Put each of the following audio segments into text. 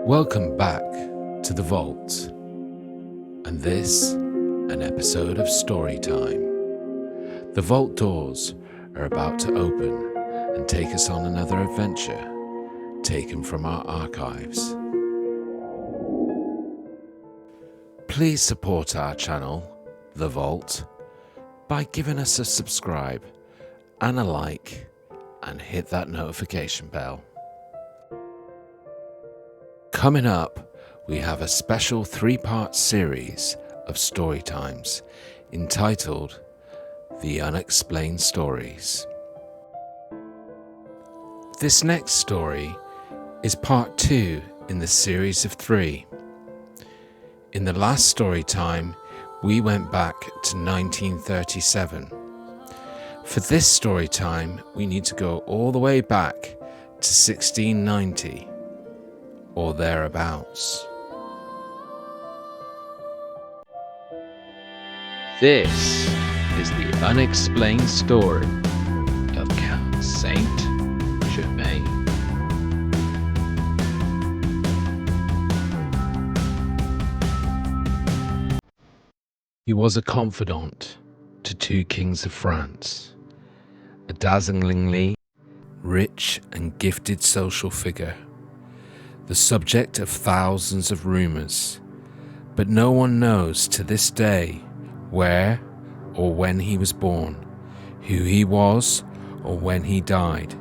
Welcome back to the vault, and this, an episode of story time. The vault doors are about to open and take us on another adventure taken from our archives. Please support our channel, The Vault, by giving us a subscribe and a like and hit that notification bell. Coming up, we have a special 3-part series of story times entitled The Unexplained Stories. This next story is part 2 in the series of 3. In the last story time, we went back to 1937. For this story time, we need to go all the way back to 1690. Or thereabouts. This is the unexplained story of Count Saint-Germain. He was a confidant to 2 kings of France, a dazzlingly rich and gifted social figure, the subject of thousands of rumors, but no one knows to this day where or when he was born, who he was or when he died.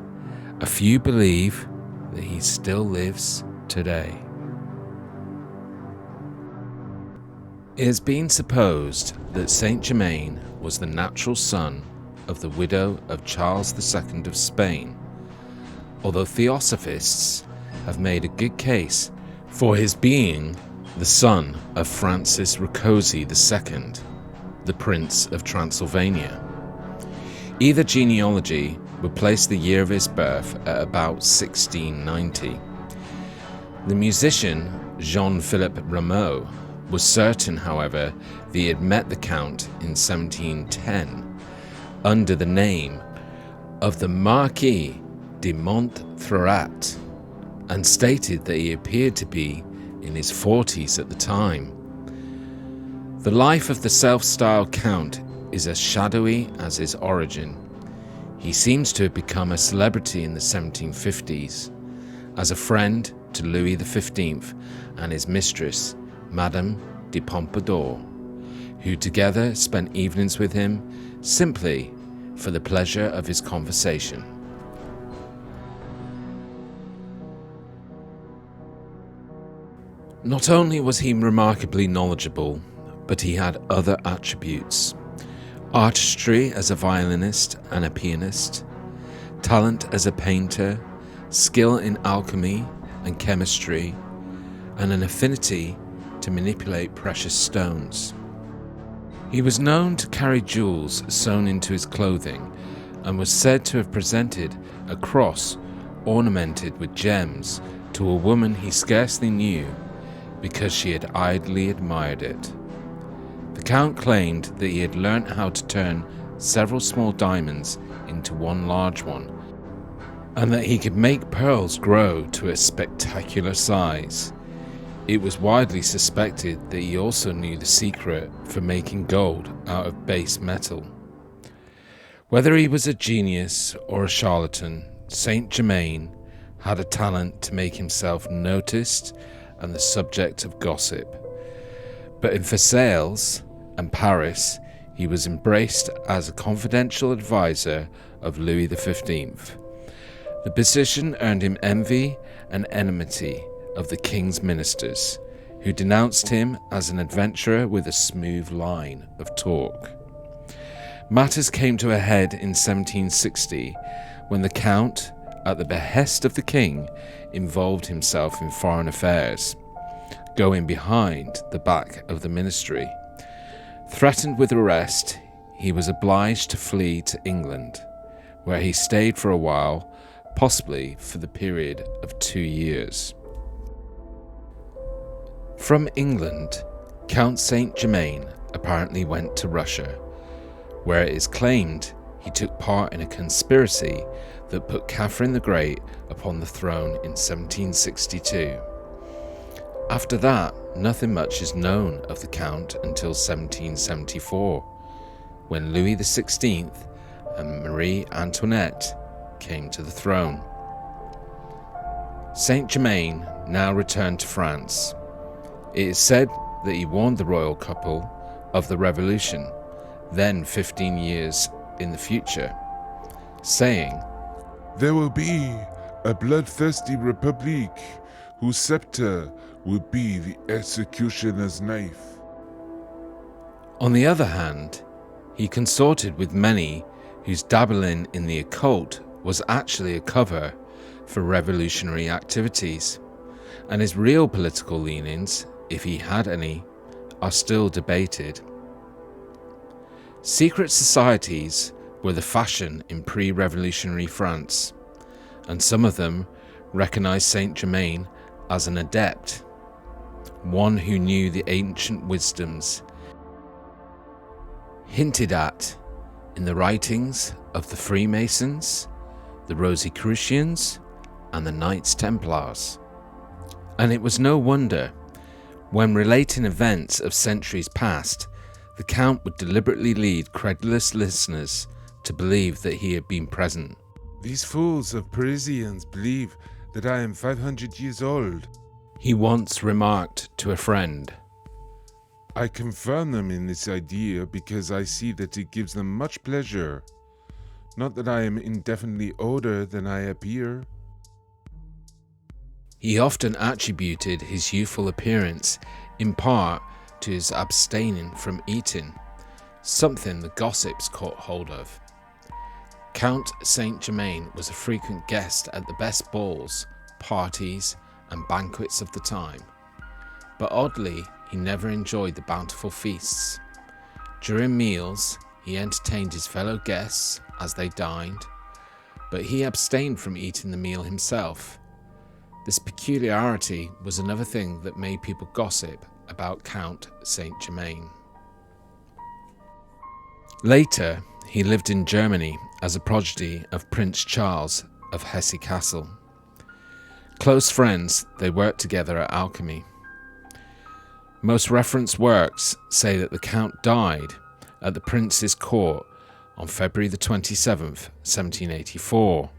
A few believe that he still lives today. It has been supposed that Saint-Germain was the natural son of the widow of Charles II of Spain, although theosophists have made a good case for his being the son of Francis Rákóczi II, the Prince of Transylvania. Either genealogy would place the year of his birth at about 1690. The musician Jean-Philippe Rameau was certain, however, that he had met the Count in 1710 under the name of the Marquis de Montferrat, and stated that he appeared to be in his 40s at the time. The life of the self-styled Count is as shadowy as his origin. He seems to have become a celebrity in the 1750s as a friend to Louis XV and his mistress, Madame de Pompadour, who together spent evenings with him simply for the pleasure of his conversation. Not only was he remarkably knowledgeable, but he had other attributes: artistry as a violinist and a pianist, talent as a painter, skill in alchemy and chemistry, and an affinity to manipulate precious stones. He was known to carry jewels sewn into his clothing and was said to have presented a cross ornamented with gems to a woman he scarcely knew, because she had idly admired it. The Count claimed that he had learnt how to turn several small diamonds into one large one, and that he could make pearls grow to a spectacular size. It was widely suspected that he also knew the secret for making gold out of base metal. Whether he was a genius or a charlatan, Saint-Germain had a talent to make himself noticed and the subject of gossip. But in Versailles and Paris, he was embraced as a confidential advisor of Louis XV. The position earned him envy and enmity of the king's ministers, who denounced him as an adventurer with a smooth line of talk. Matters came to a head in 1760 when the Count, at the behest of the king, involved himself in foreign affairs, going behind the back of the ministry. Threatened with arrest, he was obliged to flee to England, where he stayed for a while, possibly for the period of 2 years. From England, Count Saint-Germain apparently went to Russia, where it is claimed he took part in a conspiracy that put Catherine the Great upon the throne in 1762. After that, nothing much is known of the Count until 1774, when Louis XVI and Marie Antoinette came to the throne. Saint-Germain now returned to France. It is said that he warned the royal couple of the revolution, then 15 years in the future, saying, "There will be a bloodthirsty republic whose scepter will be the executioner's knife." On the other hand, he consorted with many whose dabbling in the occult was actually a cover for revolutionary activities, and his real political leanings, if he had any, are still debated. Secret societies were the fashion in pre-revolutionary France, and some of them recognized Saint-Germain as an adept, one who knew the ancient wisdoms hinted at in the writings of the Freemasons, the Rosicrucians, and the Knights Templars. And it was no wonder, when relating events of centuries past, the Count would deliberately lead credulous listeners to believe that he had been present. "These fools of Parisians believe that I am 500 years old," he once remarked to a friend. "I confirm them in this idea because I see that it gives them much pleasure. Not that I am indefinitely older than I appear." He often attributed his youthful appearance in part to his abstaining from eating, something the gossips caught hold of. Count Saint-Germain was a frequent guest at the best balls, parties, and banquets of the time, but oddly, he never enjoyed the bountiful feasts. During meals, he entertained his fellow guests as they dined, but he abstained from eating the meal himself. This peculiarity was another thing that made people gossip about Count Saint-Germain. Later, he lived in Germany as a prodigy of Prince Charles of Hesse-Kassel. Close friends, they worked together at alchemy. Most reference works say that the Count died at the Prince's court on February the 27th, 1784.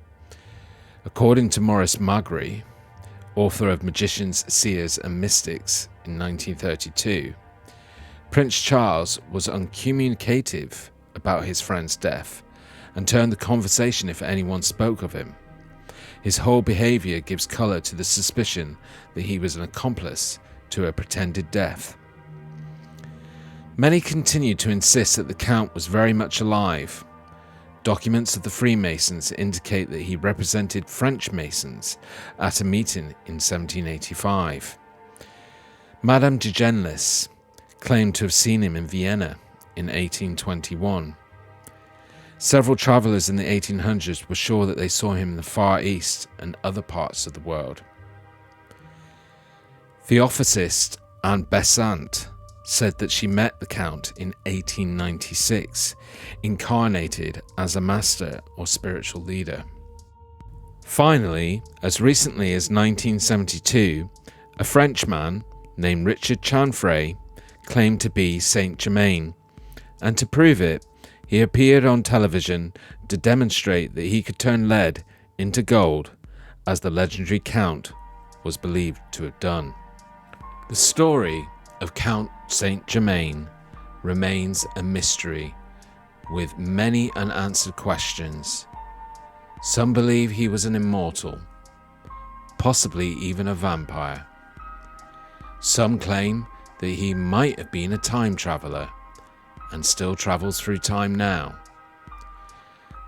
According to Maurice Magri, author of Magicians, Seers and Mystics in 1932, Prince Charles was uncommunicative about his friend's death and turned the conversation if anyone spoke of him. His whole behaviour gives colour to the suspicion that he was an accomplice to a pretended death. Many continued to insist that the Count was very much alive. Documents of the Freemasons indicate that he represented French Masons at a meeting in 1785. Madame de Genlis claimed to have seen him in Vienna in 1821. Several travellers in the 1800s were sure that they saw him in the Far East and other parts of the world. Theosophist Anne Besant said that she met the Count in 1896, incarnated as a master or spiritual leader. Finally, as recently as 1972, a Frenchman named Richard Chanfray claimed to be Saint-Germain, and to prove it, he appeared on television to demonstrate that he could turn lead into gold, as the legendary Count was believed to have done. The story of Count Saint-Germain remains a mystery, with many unanswered questions. Some believe he was an immortal, possibly even a vampire. Some claim that he might have been a time traveller and still travels through time now.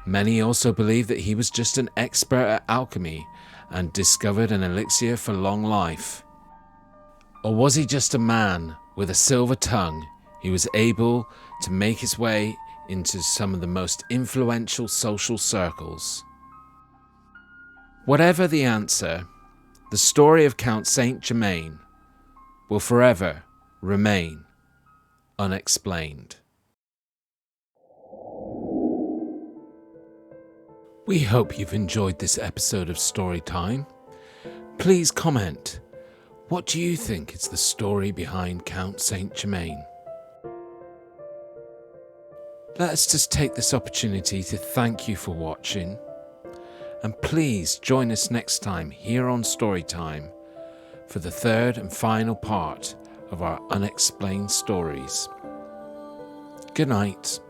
Many also believe that he was just an expert at alchemy and discovered an elixir for long life. Or was he just a man with a silver tongue who was able to make his way into some of the most influential social circles? Whatever the answer, the story of Count Saint-Germain will forever remain unexplained. We hope you've enjoyed this episode of Storytime. Please comment, What do you think is the story behind Count Saint-Germain? Let us just take this opportunity to thank you for watching, and please join us next time here on Storytime for the third and final part of our Unexplained Stories. Good night.